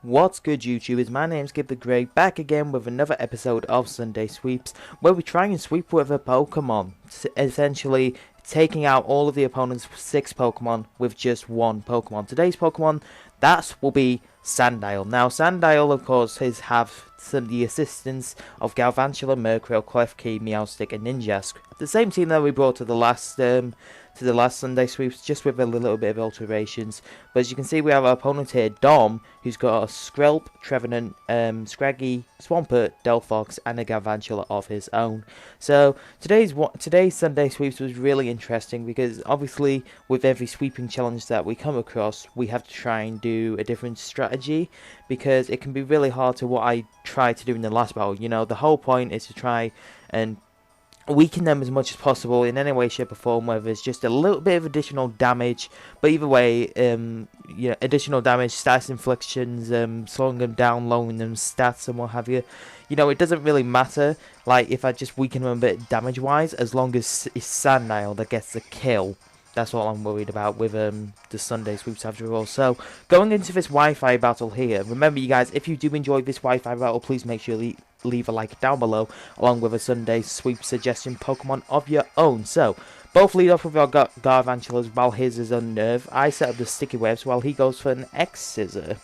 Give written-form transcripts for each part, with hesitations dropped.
What's good, YouTubers? My name's Gib The Great, back again with another episode of Sunday Sweeps, where we try and sweep with a Pokemon, essentially taking out all of the opponent's 6 Pokemon with just one Pokemon. Today's Pokemon, that will be Sandile. Now, Sandile, of course, have the assistance of Galvantula, Murkrow, Klefki, Meowstic, and Ninjask. The same team that we brought to the last Sunday Sweeps, just with a little bit of alterations. But as you can see, we have our opponent here, Dom, who's got a Skrelp, Trevenant, Scraggy, Swampert, Delphox, and a Galvantula of his own. So today's Sunday Sweeps was really interesting because obviously with every sweeping challenge that we come across, we have to try and do a different strategy because it can be really hard to what I tried to do in the last battle. You know, the whole point is to try and weaken them as much as possible in any way, shape or form, whether it's just a little bit of additional damage, but either way, additional damage, stats inflictions, slowing them down, lowering them stats and what have you. You know, it doesn't really matter, like, if I just weaken them a bit damage-wise, as long as it's Sandile that gets the kill. That's all I'm worried about with the Sunday Sweeps after all. So, going into this Wi-Fi battle here, remember you guys, if you do enjoy this Wi-Fi battle, please make sure you leave a like down below, along with a Sunday Sweep suggestion Pokemon of your own. So, both lead off with our Garvantulas while his is Unnerve. I set up the Sticky Webs while he goes for an X-Scissor.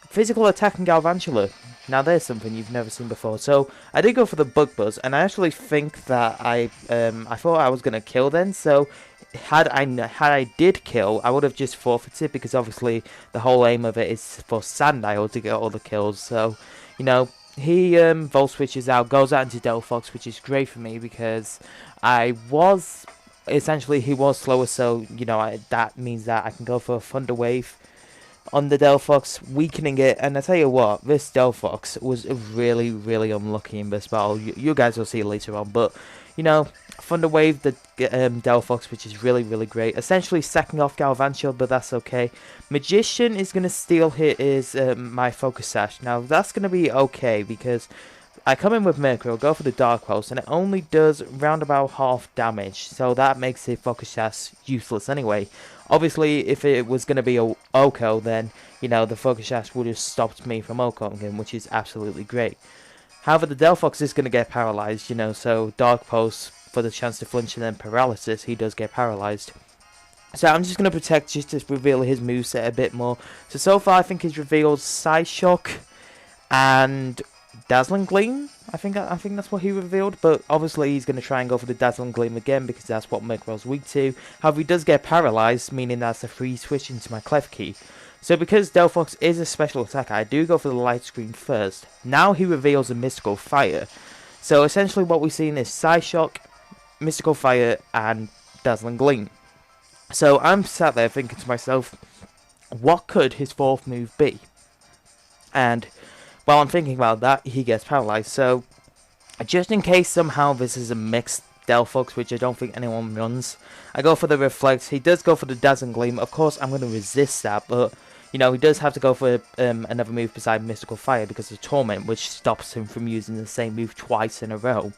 Physical attack and Galvantula. Now there's something you've never seen before. So I did go for the Bug Buzz, and I actually think that I thought I was gonna kill then. So had I did kill, I would have just forfeited because obviously the whole aim of it is for Sandile to get all the kills. So you know, he Volt switches out, goes out into Delphox, which is great for me because he was slower. So you know, that means that I can go for a Thunder Wave on the Delphox, weakening it. And I tell you what, this Delphox was really, really unlucky in this battle. You guys will see later on, but you know, Thunder Wave the Delphox, which is really, really great. Essentially sacking off Galvantula, but that's okay. Magician is going to steal his my Focus Sash. Now that's going to be okay because I come in with Murkrow, go for the Dark Pulse, and it only does round about half damage, so that makes the Focus Sash useless anyway. Obviously, if it was going to be a Oko, then, you know, the Focus Sash would have stopped me from Okoing him, which is absolutely great. However, the Delphox is going to get paralyzed, you know, so Dark Pulse for the chance to flinch and then Paralysis, he does get paralyzed. So I'm just going to protect just to reveal his moveset a bit more. So far I think he's revealed Psyshock and Dazzling Gleam. I think that's what he revealed, but obviously he's going to try and go for the Dazzling Gleam again because that's what Murkrow's weak to. However, he does get paralyzed, meaning that's a free switch into my Klefki. So because Delphox is a special attacker, I do go for the Light Screen first. Now he reveals a Mystical Fire. So essentially what we've seen is Psyshock, Mystical Fire, and Dazzling Gleam. So I'm sat there thinking to myself, what could his fourth move be? And while I'm thinking about that, he gets paralyzed. So just in case somehow this is a mixed Delphox, which I don't think anyone runs, I go for the Reflect. He does go for the Dazzling Gleam. Of course, I'm going to resist that, but you know, he does have to go for another move beside Mystical Fire because of Torment, which stops him from using the same move twice in a row,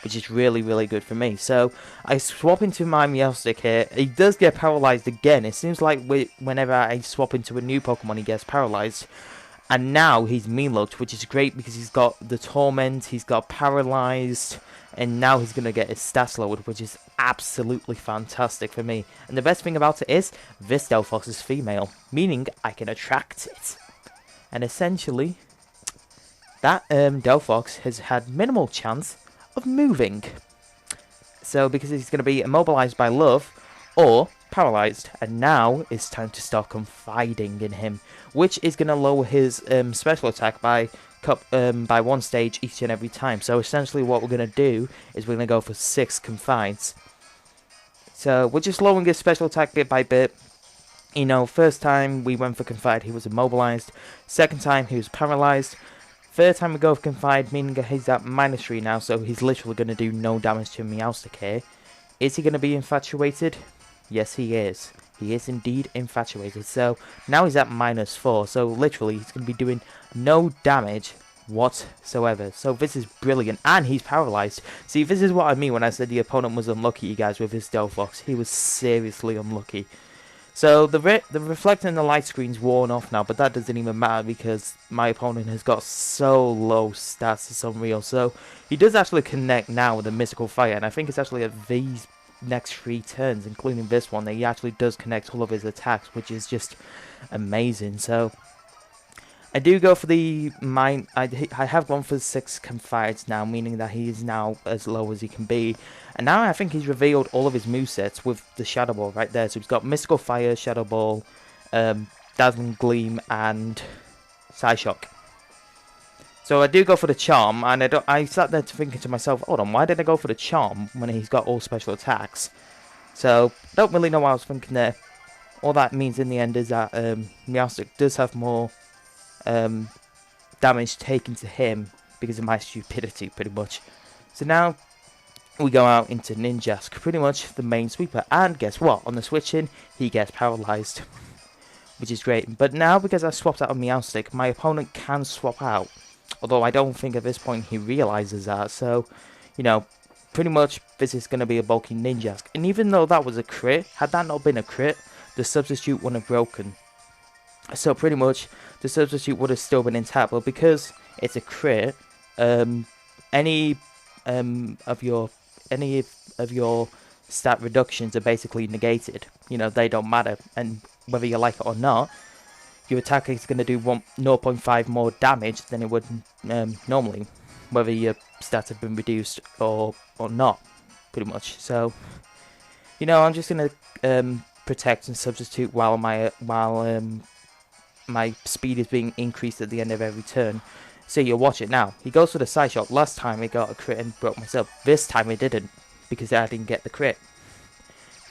which is really, really good for me. So I swap into my Meowstic here. He does get paralyzed again. It seems like whenever I swap into a new Pokemon, he gets paralyzed. And now he's Mean-Looked, which is great because he's got the Torment, he's got Paralyzed, and now he's going to get his stats lowered, which is absolutely fantastic for me. And the best thing about it is, this Delphox is female, meaning I can attract it. And essentially, that Delphox has had minimal chance of moving. So because he's going to be immobilized by love, or paralyzed, and now it's time to start confiding in him, which is going to lower his special attack by 1 stage each and every time. So essentially what we're going to do is we're going to go for 6 confides. So we're just lowering his special attack bit by bit. You know, first time we went for confide, he was immobilized. Second time he was paralyzed. Third time we go for confide, meaning he's at -3 now, so he's literally going to do no damage to Meowstic here. Is he going to be infatuated? Yes, he is. He is indeed infatuated. So now he's at -4. So literally he's going to be doing no damage whatsoever. So this is brilliant. And he's paralyzed. See, this is what I mean when I said the opponent was unlucky, you guys, with his Delphox. He was seriously unlucky. So the reflector in the light screen's worn off now, but that doesn't even matter because my opponent has got so low stats, it's unreal. So he does actually connect now with a mystical fire, and I think it's actually at these next 3 turns, including this one, that he actually does connect all of his attacks, which is just amazing. So I do go for the mine. I have gone for 6 Confides now, meaning that he is now as low as he can be. And now I think he's revealed all of his movesets with the Shadow Ball right there. So he's got Mystical Fire, Shadow Ball, Dazzling Gleam, and Psyshock. So I do go for the Charm, and I sat there thinking to myself, hold on, why did I go for the Charm when he's got all special attacks? So I don't really know what I was thinking there. All that means in the end is that Meowstic does have more damage taken to him because of my stupidity, pretty much. So now we go out into Ninjask, pretty much the main sweeper, and guess what? On the switch in, he gets paralyzed, which is great. But now, because I swapped out on Meowstic, my opponent can swap out, although I don't think at this point he realizes that. So, you know, pretty much this is going to be a bulky Ninjask. And even though that was a crit, had that not been a crit, the substitute wouldn't have broken. So pretty much the substitute would have still been intact, but because it's a crit, any of your stat reductions are basically negated. You know, they don't matter, and whether you like it or not, your attack is going to do 0.5 more damage than it would normally, whether your stats have been reduced or not, pretty much. So, you know, I'm just going to protect and substitute while my speed is being increased at the end of every turn. So you watch it now. He goes for the side shot. Last time he got a crit and broke myself. This time he didn't, because I didn't get the crit.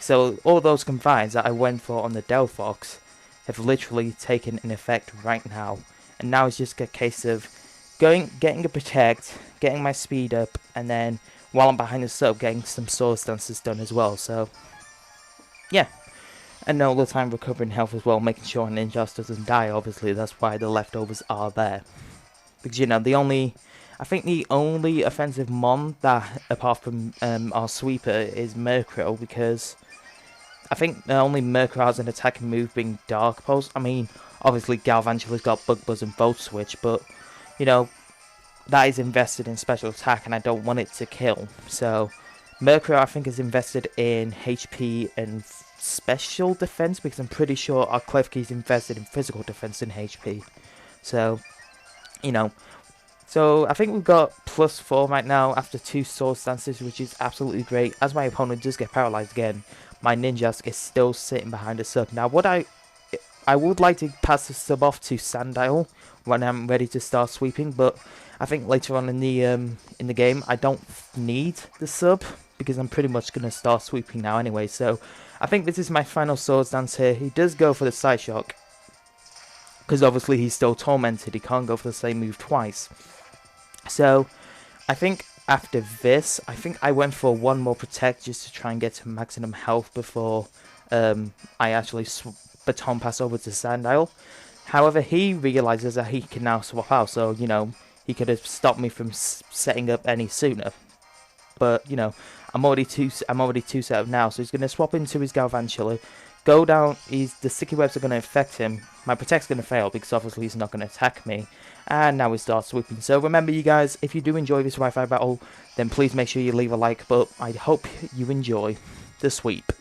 So all those confines that I went for on the Delphox have literally taken an effect right now. And now it's just a case of getting a protect, getting my speed up, and then while I'm behind the sub, getting some sword stances done as well. So yeah. And all the time recovering health as well, making sure Ninja doesn't die. Obviously, that's why the leftovers are there. Because, you know, I think the only offensive mon that, apart from our sweeper, is Murkrow, because I think the only Murkrow has an attacking move being Dark Pulse. I mean, obviously Galvantula's got Bug Buzz and Volt Switch, but, you know, that is invested in special attack, and I don't want it to kill. So, Murkrow, I think, is invested in HP and special defense, because I'm pretty sure our Klefki is invested in physical defense and HP. So, you know, so I think we've got +4 right now after 2 sword stances, which is absolutely great. As my opponent does get paralyzed again, my Ninjask is still sitting behind a sub. Now, what I would like to pass the sub off to Sandile when I'm ready to start sweeping, but I think later on in the game I don't need the sub, because I'm pretty much going to start sweeping now anyway. So I think this is my final sword stance here. He does go for the side shock, because obviously he's still tormented. He can't go for the same move twice. So I think after this, I think I went for 1 more protect just to try and get to maximum health before I actually baton pass over to Sandile. However, he realizes that he can now swap out, so, you know, he could have stopped me from setting up any sooner. But, you know, I'm already two set up now, so he's going to swap into his Galvantula, go down. The sticky webs are going to affect him. My protect's going to fail because obviously he's not going to attack me. And now we start sweeping. So remember, you guys, if you do enjoy this Wi-Fi battle, then please make sure you leave a like. But I hope you enjoy the sweep.